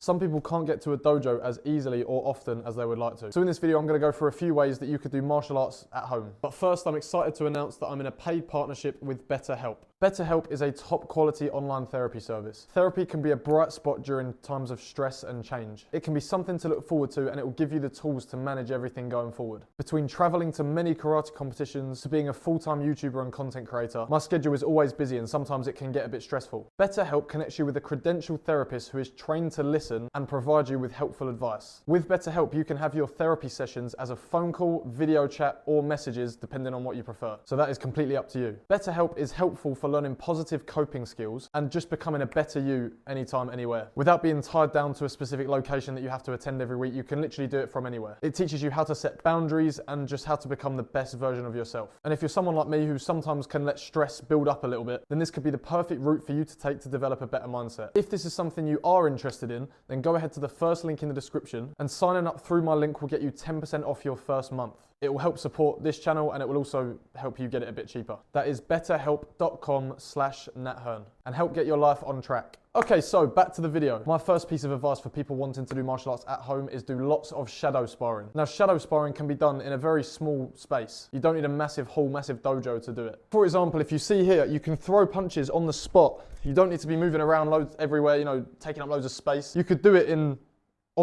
Some people can't get to a dojo as easily or often as they would like to. So in this video, I'm going to go through a few ways that you could do martial arts at home. But first, I'm excited to announce that I'm in a paid partnership with BetterHelp. BetterHelp is a top quality online therapy service. Therapy can be a bright spot during times of stress and change. It can be something to look forward to, and it will give you the tools to manage everything going forward. Between traveling to many karate competitions to being a full-time YouTuber and content creator, my schedule is always busy and sometimes it can get a bit stressful. BetterHelp connects you with a credentialed therapist who is trained to listen and provide you with helpful advice. With BetterHelp, you can have your therapy sessions as a phone call, video chat, or messages, depending on what you prefer. So that is completely up to you. BetterHelp is helpful for learning positive coping skills and just becoming a better you anytime, anywhere. Without being tied down to a specific location that you have to attend every week, you can literally do it from anywhere. It teaches you how to set boundaries and just how to become the best version of yourself. And if you're someone like me who sometimes can let stress build up a little bit, then this could be the perfect route for you to take to develop a better mindset. If this is something you are interested in, then go ahead to the first link in the description, and signing up through my link will get you 10% off your first month. It will help support this channel and it will also help you get it a bit cheaper. That is betterhelp.com/nathern and help get your life on track. Okay, so back to the video. My first piece of advice for people wanting to do martial arts at home is do lots of shadow sparring. Now, shadow sparring can be done in a very small space. You don't need a massive hall, massive dojo to do it. For example, if you see here, you can throw punches on the spot. You don't need to be moving around loads everywhere, you know, taking up loads of space. You could do it on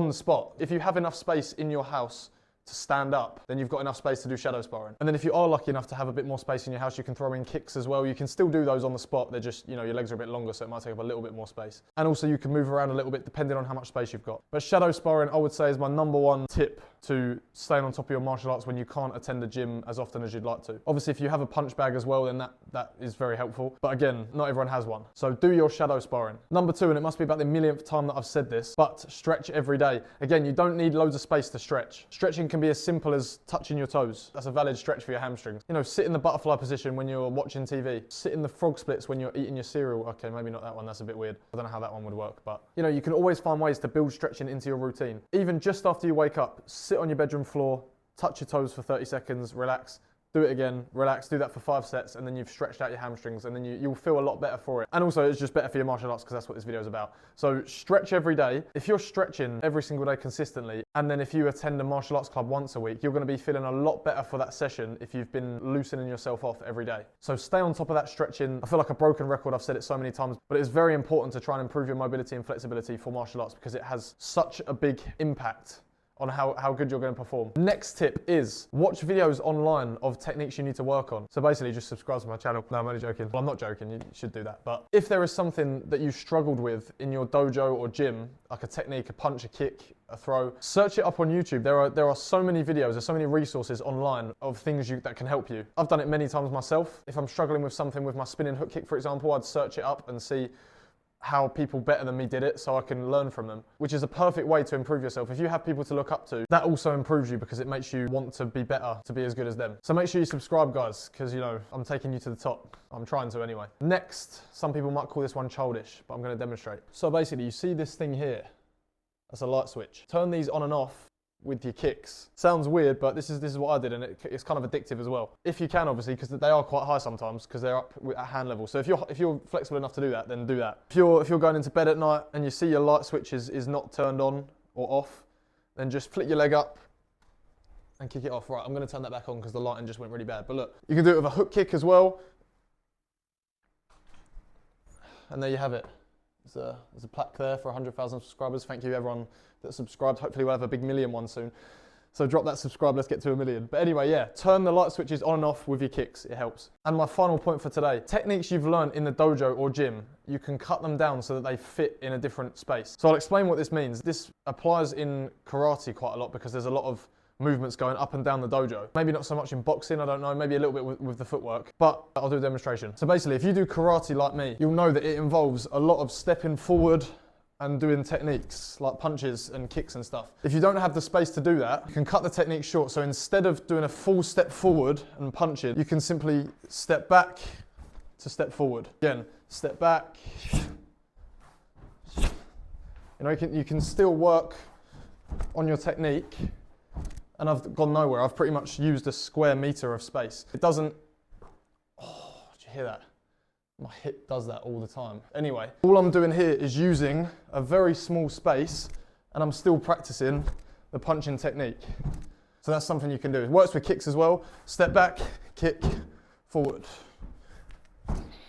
the spot. If you have enough space in your house to stand up, then you've got enough space to do shadow sparring. And then if you are lucky enough to have a bit more space in your house, you can throw in kicks as well. You can still do those on the spot. They're just, you know, your legs are a bit longer, so it might take up a little bit more space. And also you can move around a little bit depending on how much space you've got. But shadow sparring, I would say, is my number one tip to staying on top of your martial arts when you can't attend the gym as often as you'd like to. Obviously, if you have a punch bag as well, then that is very helpful. But again, not everyone has one. So do your shadow sparring. Number two, and it must be about the millionth time that I've said this, but stretch every day. Again, you don't need loads of space to stretch. Stretching can be as simple as touching your toes. That's a valid stretch for your hamstrings. You know, sit in the butterfly position when you're watching TV. Sit in the frog splits when you're eating your cereal. Okay, maybe not that one, that's a bit weird. I don't know how that one would work, but you know, you can always find ways to build stretching into your routine. Even just after you wake up, sit on your bedroom floor, touch your toes for 30 seconds, relax, do it again, relax, do that for 5 sets, and then you've stretched out your hamstrings, and then you'll feel a lot better for it. And also, it's just better for your martial arts, because that's what this video is about. So stretch every day. If you're stretching every single day consistently, and then if you attend a martial arts club once a week, you're going to be feeling a lot better for that session if you've been loosening yourself off every day. So stay on top of that stretching. I feel like a broken record, I've said it so many times, but it's very important to try and improve your mobility and flexibility for martial arts, because it has such a big impact on how good you're going to perform. Next tip is watch videos online of techniques you need to work on. So basically just subscribe to my channel. No, I'm only joking. Well, I'm not joking, you should do that. But if there is something that you struggled with in your dojo or gym, like a technique, a punch, a kick, a throw, search it up on YouTube. There are so many videos, there's so many resources online of things that can help you. I've done it many times myself. If I'm struggling with something with my spinning hook kick, for example, I'd search it up and see how people better than me did it so I can learn from them, which is a perfect way to improve yourself. If you have people to look up to, that also improves you because it makes you want to be better, to be as good as them. So make sure you subscribe, guys, because, you know, I'm taking you to the top. I'm trying to anyway. Next, some people might call this one childish, but I'm going to demonstrate. So basically, you see this thing here? That's a light switch. Turn these on and off with your kicks. Sounds weird, but this is what I did, and it's kind of addictive as well. If you can, obviously, because they are quite high sometimes, because they're up at hand level. So if you're flexible enough to do that, then do that. If you're going into bed at night and you see your light switch is not turned on or off, then just flick your leg up and kick it off. Right, I'm going to turn that back on because the lighting just went really bad. But look, you can do it with a hook kick as well. And there you have it. There's a plaque there for 100,000 subscribers. Thank you everyone that subscribed. Hopefully we'll have a big million one soon. So drop that subscribe, let's get to 1 million. But anyway, yeah, turn the light switches on and off with your kicks, it helps. And my final point for today, techniques you've learned in the dojo or gym, you can cut them down so that they fit in a different space. So I'll explain what this means. This applies in karate quite a lot because there's a lot of movements going up and down the dojo. Maybe not so much in boxing, I don't know, maybe a little bit with the footwork, but I'll do a demonstration. So basically, if you do karate like me, you'll know that it involves a lot of stepping forward and doing techniques like punches and kicks and stuff. If you don't have the space to do that, you can cut the technique short. So instead of doing a full step forward and punching, you can simply step back to step forward. Again, step back. You know, you can still work on your technique. And I've gone nowhere. I've pretty much used a square meter of space. It doesn't, oh, did you hear that? My hip does that all the time. Anyway, all I'm doing here is using a very small space and I'm still practicing the punching technique. So that's something you can do. It works with kicks as well. Step back, kick, forward.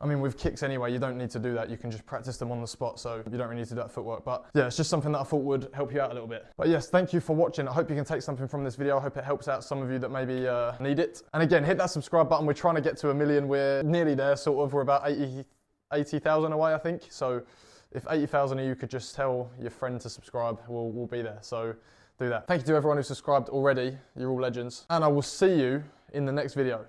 I mean, with kicks anyway, you don't need to do that. You can just practice them on the spot, so you don't really need to do that footwork. But yeah, it's just something that I thought would help you out a little bit. But yes, thank you for watching. I hope you can take something from this video. I hope it helps out some of you that maybe need it. And again, hit that subscribe button. We're trying to get to 1 million. We're nearly there, sort of. We're about 80,000 away, I think. So if 80,000 of you could just tell your friend to subscribe, we'll be there. So do that. Thank you to everyone who subscribed already. You're all legends. And I will see you in the next video.